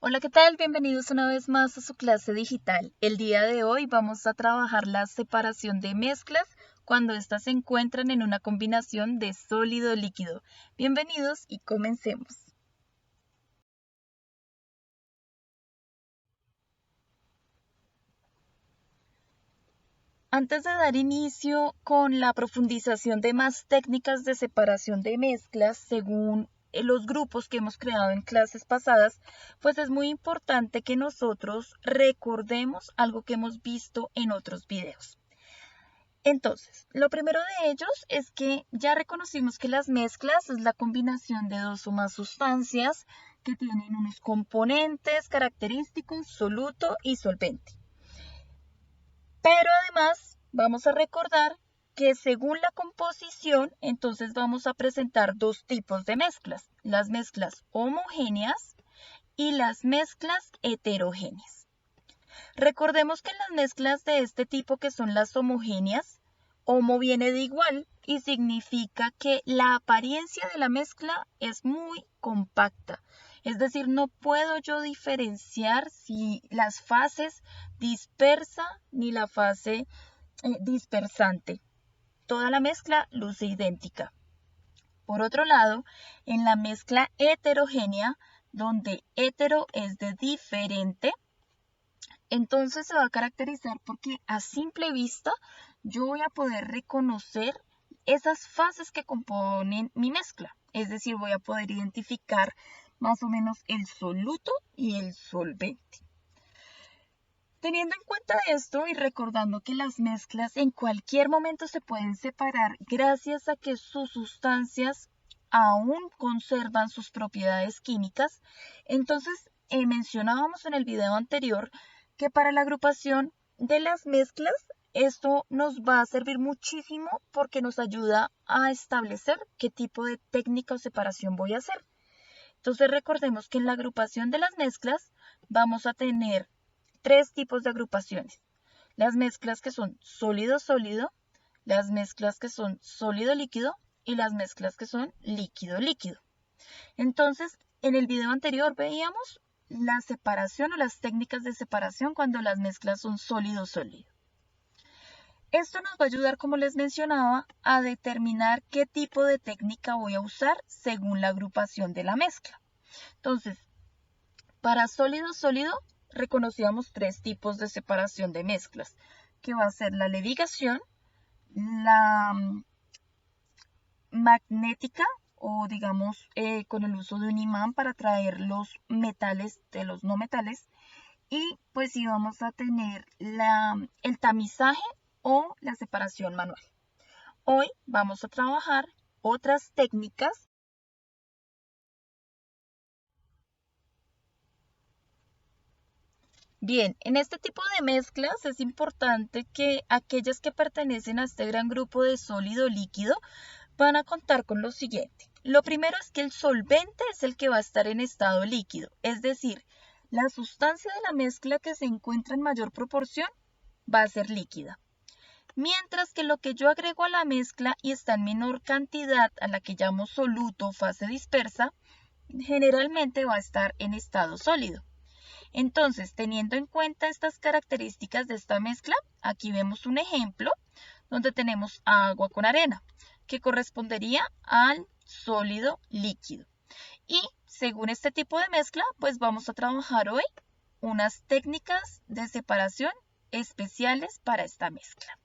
Hola, ¿qué tal? Bienvenidos una vez más a su clase digital. El día de hoy vamos a trabajar la separación de mezclas cuando éstas se encuentran en una combinación de sólido-líquido. Bienvenidos y comencemos. Antes de dar inicio con la profundización de más técnicas de separación de mezclas según los grupos que hemos creado en clases pasadas, pues es muy importante que nosotros recordemos algo que hemos visto en otros videos. Entonces, lo primero de ellos es que ya reconocimos que las mezclas es la combinación de dos o más sustancias que tienen unos componentes característicos, soluto y solvente. Pero además vamos a recordar que según la composición, entonces vamos a presentar dos tipos de mezclas, las mezclas homogéneas y las mezclas heterogéneas. Recordemos que en las mezclas de este tipo que son las homogéneas, homo viene de igual y significa que la apariencia de la mezcla es muy compacta. Es decir, no puedo yo diferenciar si las fases dispersa ni la fase dispersante. Toda la mezcla luce idéntica. Por otro lado, en la mezcla heterogénea, donde hetero es de diferente, entonces se va a caracterizar porque a simple vista yo voy a poder reconocer esas fases que componen mi mezcla. Es decir, voy a poder identificar más o menos el soluto y el solvente. Teniendo en cuenta esto y recordando que las mezclas en cualquier momento se pueden separar gracias a que sus sustancias aún conservan sus propiedades químicas, entonces mencionábamos en el video anterior que para la agrupación de las mezclas esto nos va a servir muchísimo porque nos ayuda a establecer qué tipo de técnica o separación voy a hacer. Entonces recordemos que en la agrupación de las mezclas vamos a tener tres tipos de agrupaciones. Las mezclas que son sólido-sólido, las mezclas que son sólido-líquido y las mezclas que son líquido-líquido. Entonces, en el video anterior veíamos la separación o las técnicas de separación cuando las mezclas son sólido-sólido. Esto nos va a ayudar, como les mencionaba, a determinar qué tipo de técnica voy a usar según la agrupación de la mezcla. Entonces, para sólido-sólido reconocíamos tres tipos de separación de mezclas, que va a ser la levigación, la magnética o digamos con el uso de un imán para traer los metales de los no metales y pues íbamos a tener el tamizaje o la separación manual. Hoy vamos a trabajar otras técnicas. Bien, en este tipo de mezclas es importante que aquellas que pertenecen a este gran grupo de sólido líquido van a contar con lo siguiente. Lo primero es que el solvente es el que va a estar en estado líquido, es decir, la sustancia de la mezcla que se encuentra en mayor proporción va a ser líquida. Mientras que lo que yo agrego a la mezcla y está en menor cantidad a la que llamo soluto o fase dispersa, generalmente va a estar en estado sólido. Entonces, teniendo en cuenta estas características de esta mezcla, aquí vemos un ejemplo donde tenemos agua con arena, que correspondería al sólido líquido. Y según este tipo de mezcla, pues vamos a trabajar hoy unas técnicas de separación especiales para esta mezcla.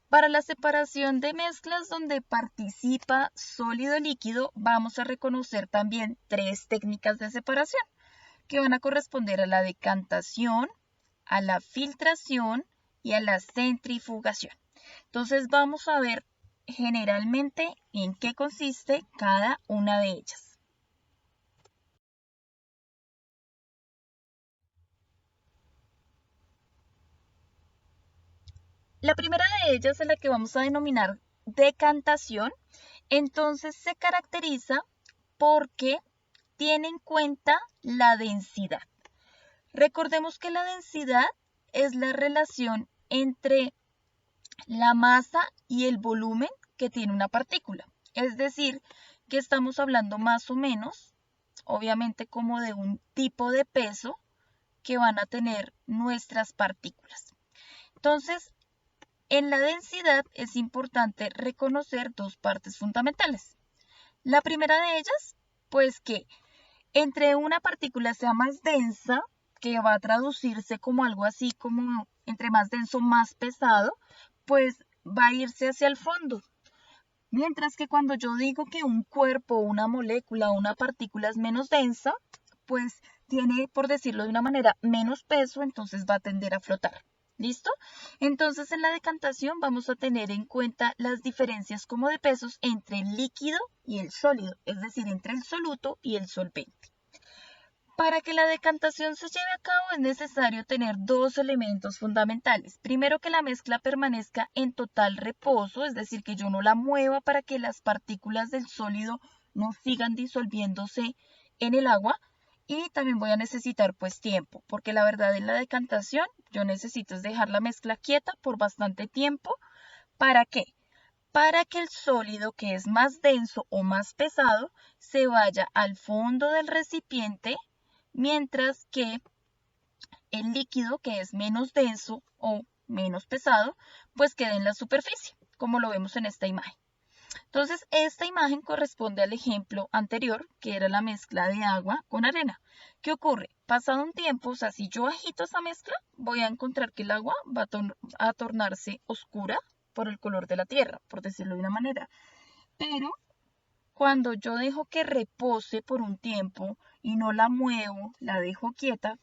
Para la separación de mezclas donde participa sólido líquido, vamos a reconocer también tres técnicas de separación que van a corresponder a la decantación, a la filtración y a la centrifugación. Entonces vamos a ver generalmente en qué consiste cada una de ellas. La primera de ellas es la que vamos a denominar decantación. Entonces se caracteriza porque tiene en cuenta la densidad. Recordemos que la densidad es la relación entre la masa y el volumen que tiene una partícula. Es decir, que estamos hablando más o menos, obviamente, como de un tipo de peso que van a tener nuestras partículas. Entonces, en la densidad es importante reconocer dos partes fundamentales. La primera de ellas, pues que entre una partícula sea más densa, que va a traducirse como algo así como entre más denso, más pesado, pues va a irse hacia el fondo. Mientras que cuando yo digo que un cuerpo, una molécula o una partícula es menos densa, pues tiene, por decirlo de una manera, menos peso, entonces va a tender a flotar. ¿Listo? Entonces en la decantación vamos a tener en cuenta las diferencias como de pesos entre el líquido y el sólido, es decir, entre el soluto y el solvente. Para que la decantación se lleve a cabo es necesario tener dos elementos fundamentales. Primero, que la mezcla permanezca en total reposo, es decir, que yo no la mueva para que las partículas del sólido no sigan disolviéndose en el agua. Y también voy a necesitar pues tiempo, porque la verdad en la decantación yo necesito es dejar la mezcla quieta por bastante tiempo. ¿Para qué? Para que el sólido, que es más denso o más pesado, se vaya al fondo del recipiente, mientras que el líquido, que es menos denso o menos pesado, pues quede en la superficie, como lo vemos en esta imagen. Entonces, esta imagen corresponde al ejemplo anterior, que era la mezcla de agua con arena. ¿Qué ocurre? Pasado un tiempo, o sea, si yo agito esa mezcla, voy a encontrar que el agua va a tornarse oscura por el color de la tierra, por decirlo de una manera. Pero cuando yo dejo que repose por un tiempo y no la muevo, la dejo quieta,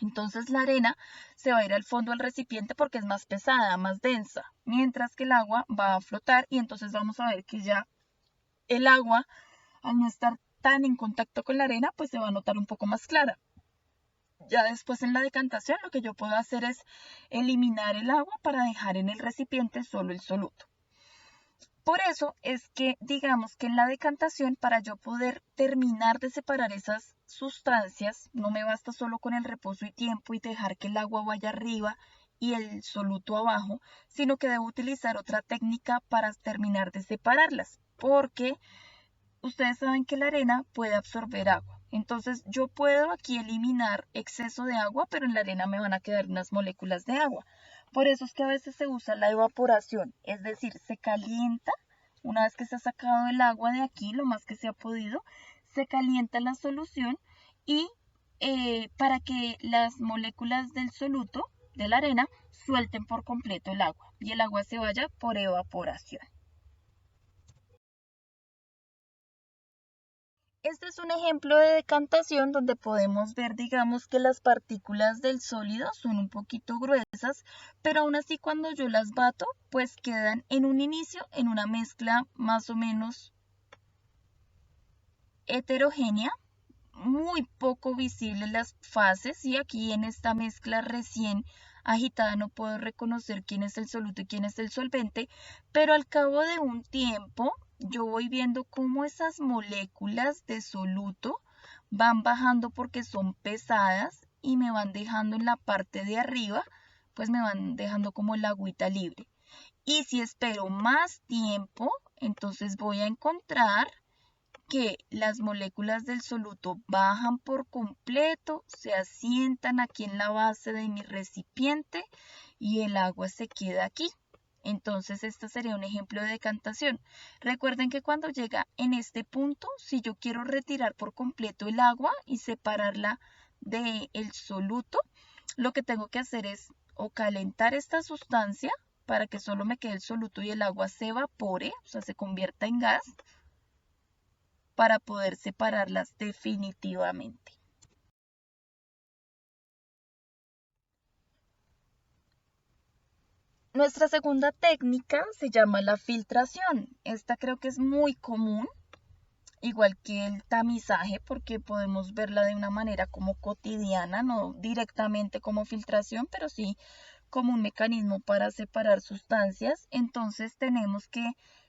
entonces la arena se va a ir al fondo del recipiente porque es más pesada, más densa, mientras que el agua va a flotar y entonces vamos a ver que ya el agua, al no estar tan en contacto con la arena, pues se va a notar un poco más clara. Ya después en la decantación lo que yo puedo hacer es eliminar el agua para dejar en el recipiente solo el soluto. Por eso es que digamos que en la decantación, para yo poder terminar de separar esas sustancias, no me basta solo con el reposo y tiempo y dejar que el agua vaya arriba y el soluto abajo, sino que debo utilizar otra técnica para terminar de separarlas, porque ustedes saben que la arena puede absorber agua. Entonces yo puedo aquí eliminar exceso de agua, pero en la arena me van a quedar unas moléculas de agua. Por eso es que a veces se usa la evaporación, es decir, se calienta, una vez que se ha sacado el agua de aquí, lo más que se ha podido, se calienta la solución y para que las moléculas del soluto, de la arena, suelten por completo el agua y el agua se vaya por evaporación. Este es un ejemplo de decantación donde podemos ver, digamos, que las partículas del sólido son un poquito gruesas, pero aún así cuando yo las bato, pues quedan en un inicio en una mezcla más o menos heterogénea, muy poco visibles las fases, y aquí en esta mezcla recién agitada no puedo reconocer quién es el soluto y quién es el solvente, pero al cabo de un tiempo yo voy viendo cómo esas moléculas de soluto van bajando porque son pesadas y me van dejando en la parte de arriba, pues me van dejando como el agüita libre. Y si espero más tiempo, entonces voy a encontrar que las moléculas del soluto bajan por completo, se asientan aquí en la base de mi recipiente y el agua se queda aquí. Entonces, este sería un ejemplo de decantación. Recuerden que cuando llega en este punto, si yo quiero retirar por completo el agua y separarla del soluto, lo que tengo que hacer es o calentar esta sustancia para que solo me quede el soluto y el agua se evapore, o sea, se convierta en gas, para poder separarlas definitivamente. Nuestra segunda técnica se llama la filtración. Esta creo que es muy común, igual que el tamizaje, porque podemos verla de una manera como cotidiana, no directamente como filtración, pero sí como un mecanismo para separar sustancias. Entonces tenemos que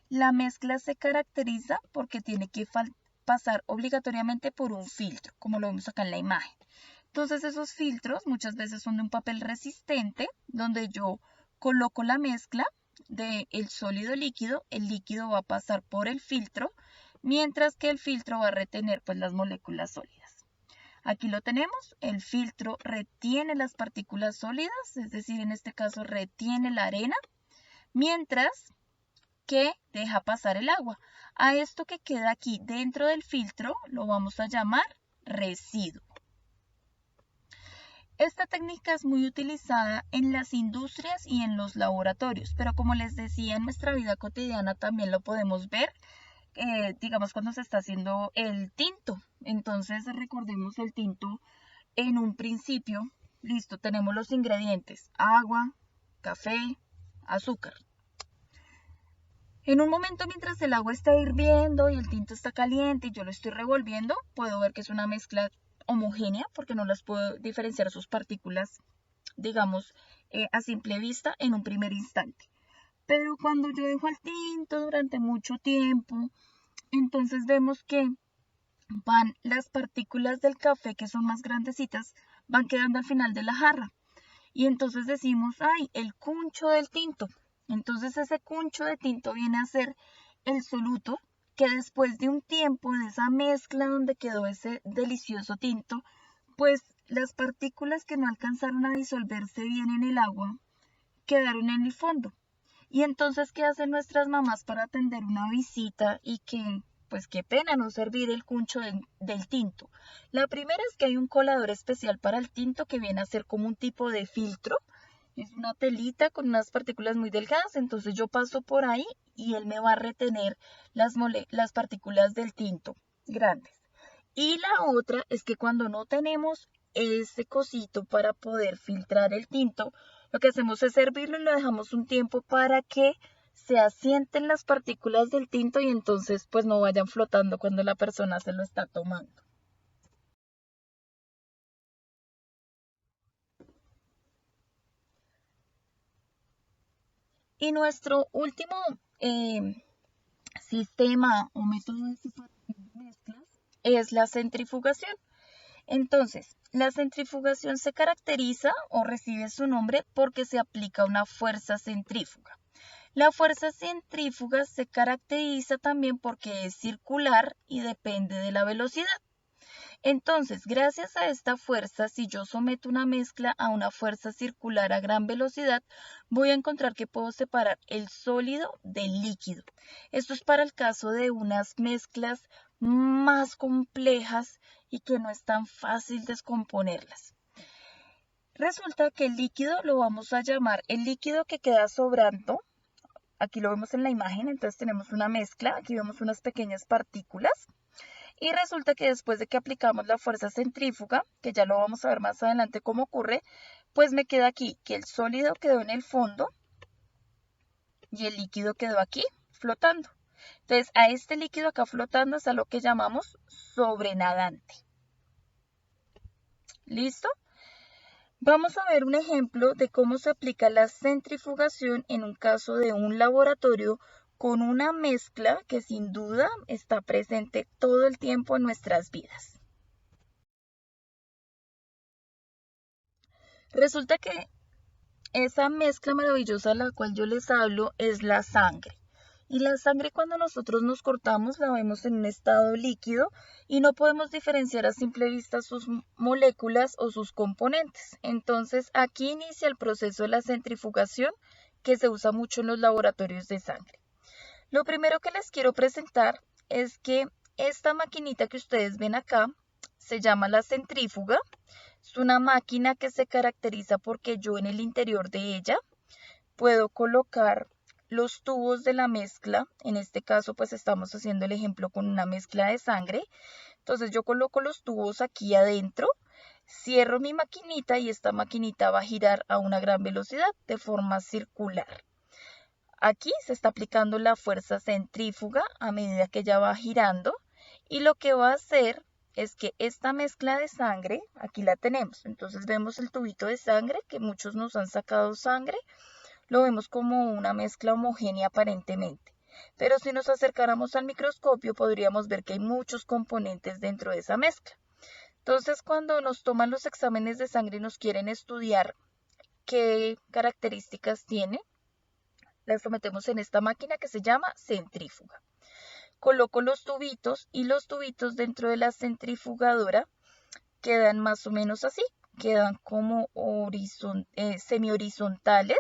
la mezcla se caracteriza porque tiene que pasar obligatoriamente por un filtro, como lo vemos acá en la imagen. Entonces esos filtros muchas veces son de un papel resistente, donde yo coloco la mezcla del sólido líquido, el líquido va a pasar por el filtro, mientras que el filtro va a retener pues las moléculas sólidas. Aquí lo tenemos, el filtro retiene las partículas sólidas, es decir, en este caso retiene la arena, mientras que deja pasar el agua. A esto que queda aquí dentro del filtro lo vamos a llamar residuo. Esta técnica es muy utilizada en las industrias y en los laboratorios, pero como les decía, en nuestra vida cotidiana también lo podemos ver, digamos cuando se está haciendo el tinto. Entonces recordemos el tinto en un principio, listo, tenemos los ingredientes, agua, café, azúcar. En un momento mientras el agua está hirviendo y el tinto está caliente y yo lo estoy revolviendo, puedo ver que es una mezcla homogénea porque no las puedo diferenciar sus partículas, digamos, a simple vista en un primer instante. Pero cuando yo dejo el tinto durante mucho tiempo, entonces vemos que van las partículas del café que son más grandecitas, van quedando al final de la jarra. Y entonces decimos, ay, el cuncho del tinto. Entonces ese cuncho de tinto viene a ser el soluto que después de un tiempo de esa mezcla donde quedó ese delicioso tinto, pues las partículas que no alcanzaron a disolverse bien en el agua quedaron en el fondo. Y entonces, ¿qué hacen nuestras mamás para atender una visita y que, pues qué pena no servir el cuncho del tinto? La primera es que hay un colador especial para el tinto que viene a ser como un tipo de filtro. Es una telita con unas partículas muy delgadas, entonces yo paso por ahí y él me va a retener las partículas del tinto grandes. Y la otra es que cuando no tenemos ese cosito para poder filtrar el tinto, lo que hacemos es servirlo y lo dejamos un tiempo para que se asienten las partículas del tinto y entonces pues no vayan flotando cuando la persona se lo está tomando. Y nuestro último sistema o método de separación de mezclas es la centrifugación. Entonces, la centrifugación se caracteriza o recibe su nombre porque se aplica una fuerza centrífuga. La fuerza centrífuga se caracteriza también porque es circular y depende de la velocidad. Entonces, gracias a esta fuerza, si yo someto una mezcla a una fuerza circular a gran velocidad, voy a encontrar que puedo separar el sólido del líquido. Esto es para el caso de unas mezclas más complejas y que no es tan fácil descomponerlas. Resulta que el líquido lo vamos a llamar el líquido que queda sobrando. Aquí lo vemos en la imagen, entonces tenemos una mezcla, aquí vemos unas pequeñas partículas. Y resulta que después de que aplicamos la fuerza centrífuga, que ya lo vamos a ver más adelante cómo ocurre, pues me queda aquí que el sólido quedó en el fondo y el líquido quedó aquí flotando. Entonces a este líquido acá flotando es a lo que llamamos sobrenadante. ¿Listo? Vamos a ver un ejemplo de cómo se aplica la centrifugación en un caso de un laboratorio con una mezcla que sin duda está presente todo el tiempo en nuestras vidas. Resulta que esa mezcla maravillosa de la cual yo les hablo es la sangre. Y la sangre cuando nosotros nos cortamos la vemos en un estado líquido y no podemos diferenciar a simple vista sus moléculas o sus componentes. Entonces aquí inicia el proceso de la centrifugación que se usa mucho en los laboratorios de sangre. Lo primero que les quiero presentar es que esta maquinita que ustedes ven acá se llama la centrífuga. Es una máquina que se caracteriza porque yo en el interior de ella puedo colocar los tubos de la mezcla. En este caso pues estamos haciendo el ejemplo con una mezcla de sangre. Entonces yo coloco los tubos aquí adentro, cierro mi maquinita y esta maquinita va a girar a una gran velocidad de forma circular. Aquí se está aplicando la fuerza centrífuga a medida que ella va girando y lo que va a hacer es que esta mezcla de sangre, aquí la tenemos, entonces vemos el tubito de sangre que muchos nos han sacado sangre, lo vemos como una mezcla homogénea aparentemente, pero si nos acercáramos al microscopio podríamos ver que hay muchos componentes dentro de esa mezcla. Entonces cuando nos toman los exámenes de sangre y nos quieren estudiar qué características tiene, las sometemos en esta máquina que se llama centrífuga. Coloco los tubitos y los tubitos dentro de la centrifugadora quedan más o menos así, quedan como semi-horizontales,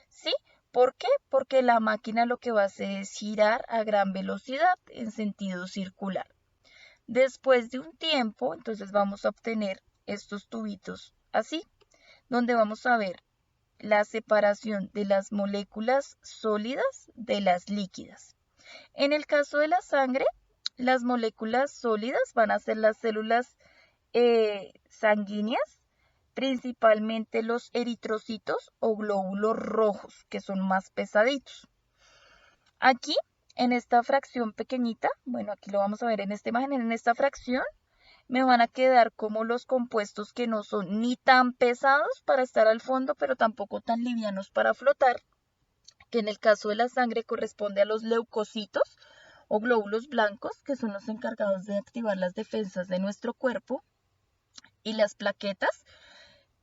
¿sí? ¿Por qué? Porque la máquina lo que va a hacer es girar a gran velocidad en sentido circular. Después de un tiempo, entonces vamos a obtener estos tubitos así, donde vamos a ver la separación de las moléculas sólidas de las líquidas. En el caso de la sangre, las moléculas sólidas van a ser las células sanguíneas, principalmente los eritrocitos o glóbulos rojos, que son más pesaditos. Aquí, en esta fracción pequeñita, bueno, aquí lo vamos a ver en esta imagen, en esta fracción, me van a quedar como los compuestos que no son ni tan pesados para estar al fondo, pero tampoco tan livianos para flotar, que en el caso de la sangre corresponde a los leucocitos o glóbulos blancos, que son los encargados de activar las defensas de nuestro cuerpo, y las plaquetas,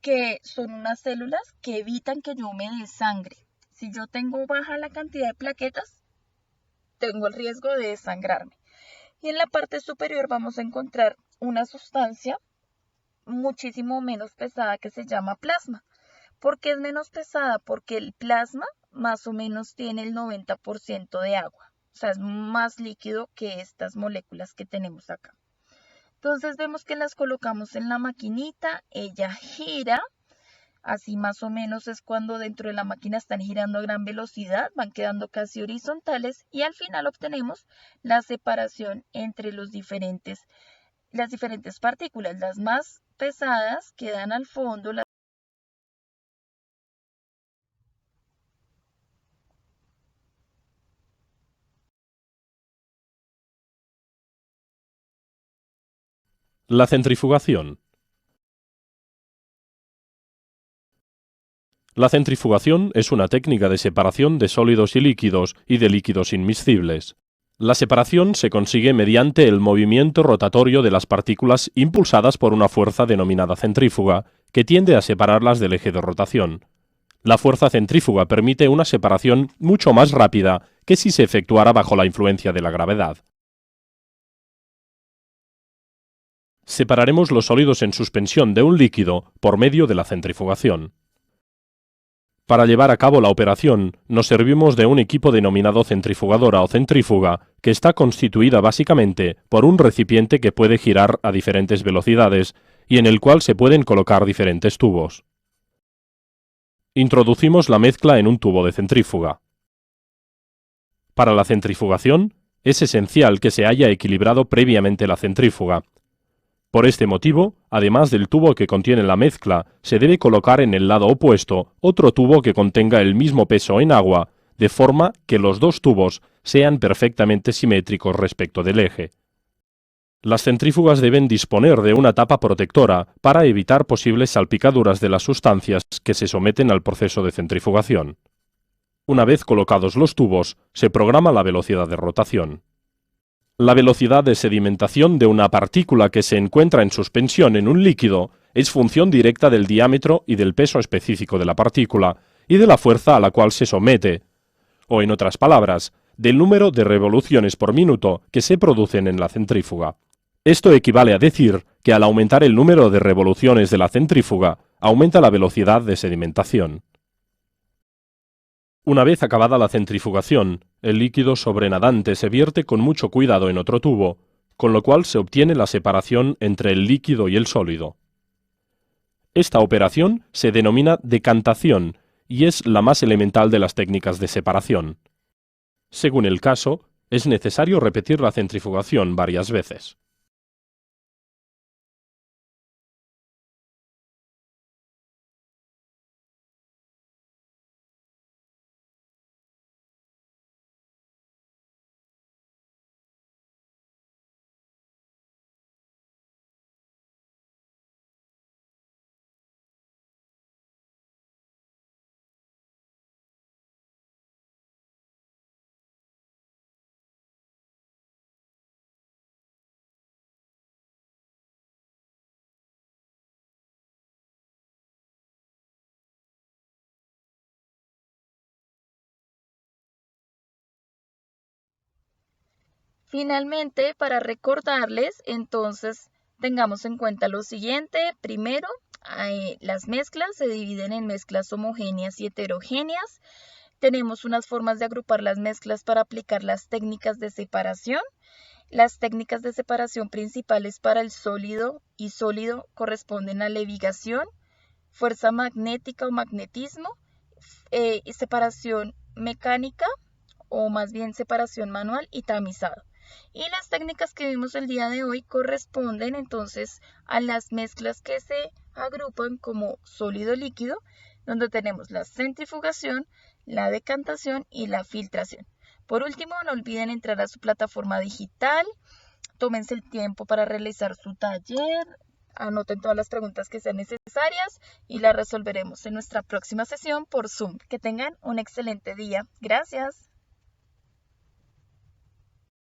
que son unas células que evitan que yo me desangre. Si yo tengo baja la cantidad de plaquetas, tengo el riesgo de desangrarme. Y en la parte superior vamos a encontrar una sustancia muchísimo menos pesada que se llama plasma. ¿Por qué es menos pesada? Porque el plasma más o menos tiene el 90% de agua. O sea, es más líquido que estas moléculas que tenemos acá. Entonces vemos que las colocamos en la maquinita, ella gira, así más o menos es cuando dentro de la máquina están girando a gran velocidad, van quedando casi horizontales y al final obtenemos la separación entre las diferentes partículas. Las más pesadas quedan al fondo. La centrifugación. La centrifugación es una técnica de separación de sólidos y líquidos y de líquidos inmiscibles. La separación se consigue mediante el movimiento rotatorio de las partículas impulsadas por una fuerza denominada centrífuga, que tiende a separarlas del eje de rotación. La fuerza centrífuga permite una separación mucho más rápida que si se efectuara bajo la influencia de la gravedad. Separaremos los sólidos en suspensión de un líquido por medio de la centrifugación. Para llevar a cabo la operación, nos servimos de un equipo denominado centrifugadora o centrífuga, que está constituida básicamente por un recipiente que puede girar a diferentes velocidades y en el cual se pueden colocar diferentes tubos. Introducimos la mezcla en un tubo de centrífuga. Para la centrifugación, es esencial que se haya equilibrado previamente la centrífuga. Por este motivo, además del tubo que contiene la mezcla, se debe colocar en el lado opuesto otro tubo que contenga el mismo peso en agua, de forma que los dos tubos sean perfectamente simétricos respecto del eje. Las centrífugas deben disponer de una tapa protectora para evitar posibles salpicaduras de las sustancias que se someten al proceso de centrifugación. Una vez colocados los tubos, se programa la velocidad de rotación. La velocidad de sedimentación de una partícula que se encuentra en suspensión en un líquido es función directa del diámetro y del peso específico de la partícula y de la fuerza a la cual se somete, o en otras palabras, del número de revoluciones por minuto que se producen en la centrífuga. Esto equivale a decir que al aumentar el número de revoluciones de la centrífuga, aumenta la velocidad de sedimentación. Una vez acabada la centrifugación, el líquido sobrenadante se vierte con mucho cuidado en otro tubo, con lo cual se obtiene la separación entre el líquido y el sólido. Esta operación se denomina decantación y es la más elemental de las técnicas de separación. Según el caso, es necesario repetir la centrifugación varias veces. Finalmente, para recordarles, entonces, tengamos en cuenta lo siguiente. Primero, las mezclas se dividen en mezclas homogéneas y heterogéneas. Tenemos unas formas de agrupar las mezclas para aplicar las técnicas de separación. Las técnicas de separación principales para el sólido y sólido corresponden a levigación, fuerza magnética o magnetismo, separación mecánica o más bien separación manual y tamizado. Y las técnicas que vimos el día de hoy corresponden entonces a las mezclas que se agrupan como sólido-líquido, donde tenemos la centrifugación, la decantación y la filtración. Por último, no olviden entrar a su plataforma digital, tómense el tiempo para realizar su taller, anoten todas las preguntas que sean necesarias y las resolveremos en nuestra próxima sesión por Zoom. Que tengan un excelente día. Gracias.